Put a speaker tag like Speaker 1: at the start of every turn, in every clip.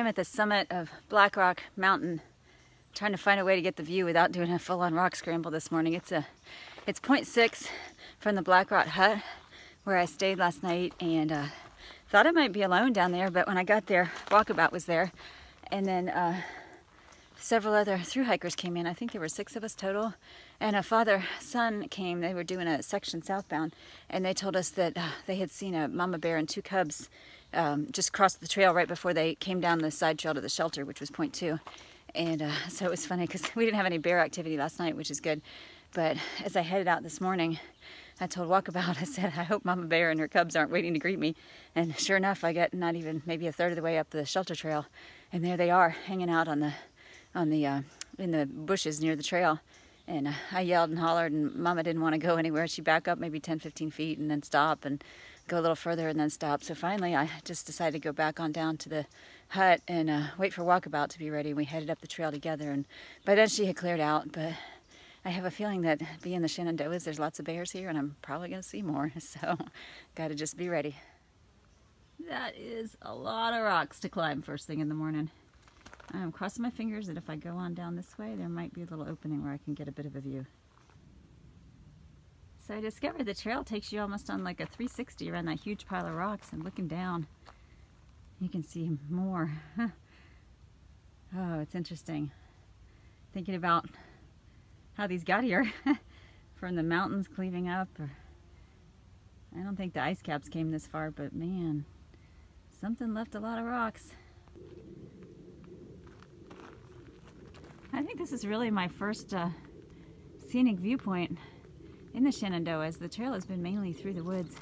Speaker 1: I'm at the summit of Black Rock Mountain, trying to find a way to get the view without doing a full-on rock scramble this morning. It's 0.6 from the Black Rock hut where I stayed last night, and thought I might be alone down there, but when I got there, Walkabout was there, and then several other thru-hikers came in. I think there were 6 of us total, and a father-son came. They were doing a section southbound, and they told us that they had seen a mama bear and 2 cubs just crossed the trail right before they came down the side trail to the shelter, which was 0.2. And so it was funny because we didn't have any bear activity last night, which is good. But as I headed out this morning, I told Walkabout, I said, I hope Mama Bear and her cubs aren't waiting to greet me. And sure enough, I got not even maybe 1/3 of the way up the shelter trail, and there they are, hanging out in the bushes near the trail. And I yelled and hollered, and Mama didn't want to go anywhere. She'd back up maybe 10-15 feet and then stop and go a little further and then stop. So finally, I just decided to go back on down to the hut and wait for Walkabout to be ready. We headed up the trail together, and by then she had cleared out. But I have a feeling that being the Shenandoahs, there's lots of bears here, and I'm probably going to see more. So got to just be ready. That is a lot of rocks to climb first thing in the morning. I'm crossing my fingers that if I go on down this way, there might be a little opening where I can get a bit of a view. So I discovered the trail takes you almost on like a 360 around that huge pile of rocks, and looking down, you can see more. Oh, it's interesting. Thinking about how these got here from the mountains cleaving up. I don't think the ice caps came this far, but man, something left a lot of rocks. I think this is really my first scenic viewpoint in the Shenandoahs. The trail has been mainly through the woods,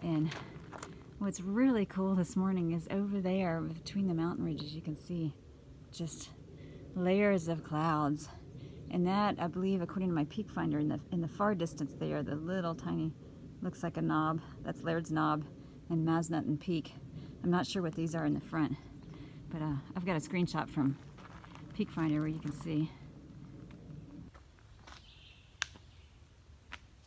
Speaker 1: and what's really cool this morning is over there between the mountain ridges you can see just layers of clouds. And that, I believe, according to my peak finder, in the far distance there, the little tiny, looks like a knob, that's Laird's Knob and Masnut and Peak. I'm not sure what these are in the front, but I've got a screenshot from peak finder where you can see.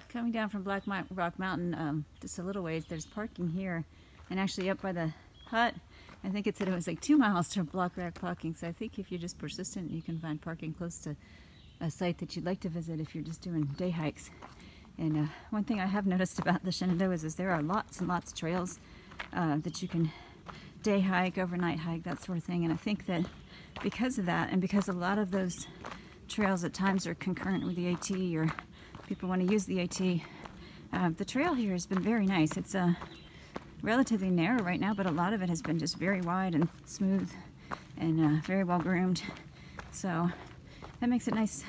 Speaker 1: Coming down from Black Rock Mountain, just a little ways, there's parking here, and actually up by the hut, I think it said it was like 2 miles to Black Rock parking. So I think if you're just persistent, you can find parking close to a site that you'd like to visit if you're just doing day hikes. And one thing I have noticed about the Shenandoahs is there are lots and lots of trails that you can day hike, overnight hike, that sort of thing. And I think that because of that, and because a lot of those trails at times are concurrent with the AT, or people want to use the AT, the trail here has been very nice. It's relatively narrow right now, but a lot of it has been just very wide and smooth and very well groomed. So that makes it nice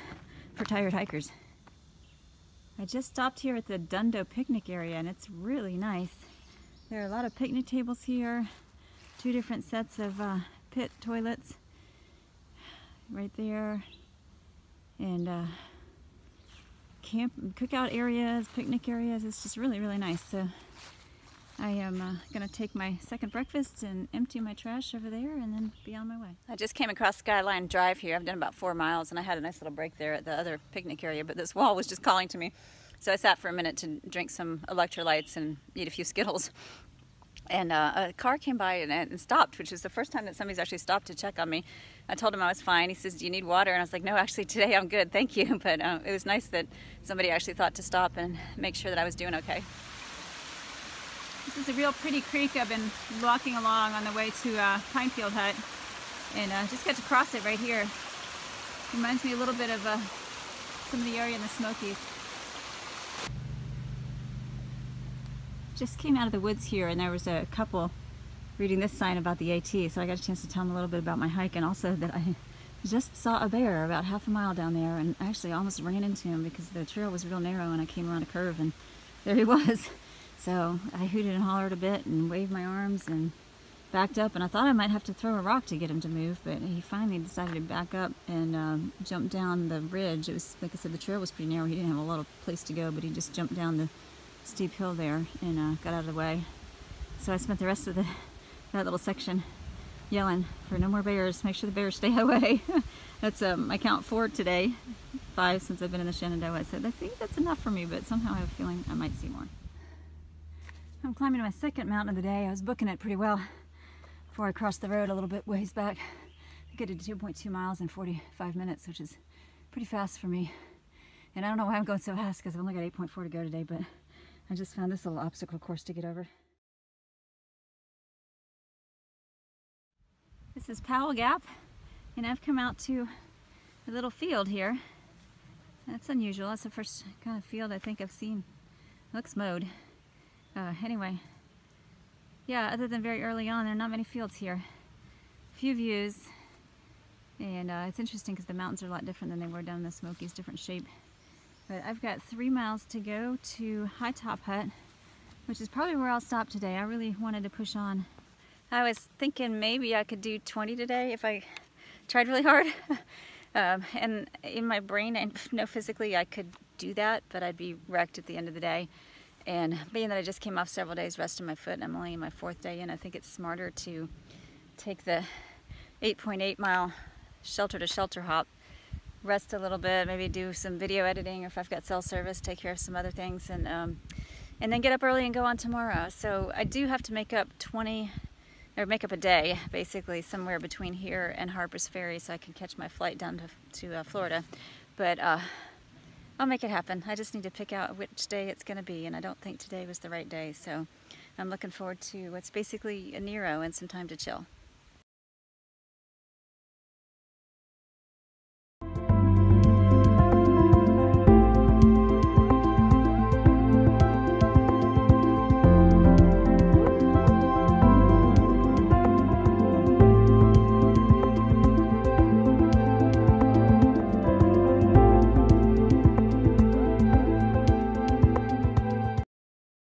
Speaker 1: for tired hikers. I just stopped here at the Dundo picnic area, and it's really nice. There are a lot of picnic tables here, 2 different sets of pit toilets right there, and camp and cookout areas, picnic areas. It's just really, really nice. So I am going to take my second breakfast and empty my trash over there and then be on my way. I just came across Skyline Drive here. I've done about 4 miles, and I had a nice little break there at the other picnic area, but this wall was just calling to me. So I sat for a minute to drink some electrolytes and eat a few Skittles. And a car came by and stopped, which is the first time that somebody's actually stopped to check on me. I told him I was fine. He says, do you need water? And I was like, no, actually today I'm good, thank you. But it was nice that somebody actually thought to stop and make sure that I was doing okay. This is a real pretty creek. I've been walking along on the way to Pinefield Hut, and just got to cross it right here. Reminds me a little bit of some of the area in the Smokies. Just came out of the woods here, and there was a couple reading this sign about the AT, so I got a chance to tell them a little bit about my hike, and also that I just saw a bear about half a mile down there, and I actually almost ran into him because the trail was real narrow and I came around a curve and there he was. So I hooted and hollered a bit and waved my arms and backed up, and I thought I might have to throw a rock to get him to move, but he finally decided to back up and jump down the ridge. It was, like I said, the trail was pretty narrow. He didn't have a lot of place to go, but he just jumped down the steep hill there and got out of the way. So I spent the rest of that little section yelling for no more bears, make sure the bears stay away. That's my count 4 today, 5 since I've been in the Shenandoah. So I think that's enough for me, but somehow I have a feeling I might see more. I'm climbing to my second mountain of the day. I was booking it pretty well before I crossed the road a little bit ways back. I think I did 2.2 miles in 45 minutes, which is pretty fast for me. And I don't know why I'm going so fast because I've only got 8.4 to go today, but I just found this little obstacle course to get over. This is Powell Gap, and I've come out to a little field here. That's unusual. That's the first kind of field I think I've seen. It looks mowed. Anyway, yeah, other than very early on, there are not many fields here. Few views, and it's interesting because the mountains are a lot different than they were down in the Smokies, different shape. But I've got 3 miles to go to High Top Hut, which is probably where I'll stop today. I really wanted to push on. I was thinking maybe I could do 20 today if I tried really hard. And in my brain, I know physically I could do that, but I'd be wrecked at the end of the day. And being that I just came off several days resting my foot and I'm only in my 4th day in, I think it's smarter to take the 8.8 mile shelter to shelter hop, rest a little bit, maybe do some video editing, or if I've got cell service, take care of some other things, and then get up early and go on tomorrow. So I do have to make up make up a day, basically, somewhere between here and Harper's Ferry so I can catch my flight down to Florida. But I'll make it happen. I just need to pick out which day it's going to be, and I don't think today was the right day. So I'm looking forward to what's basically a Nero and some time to chill.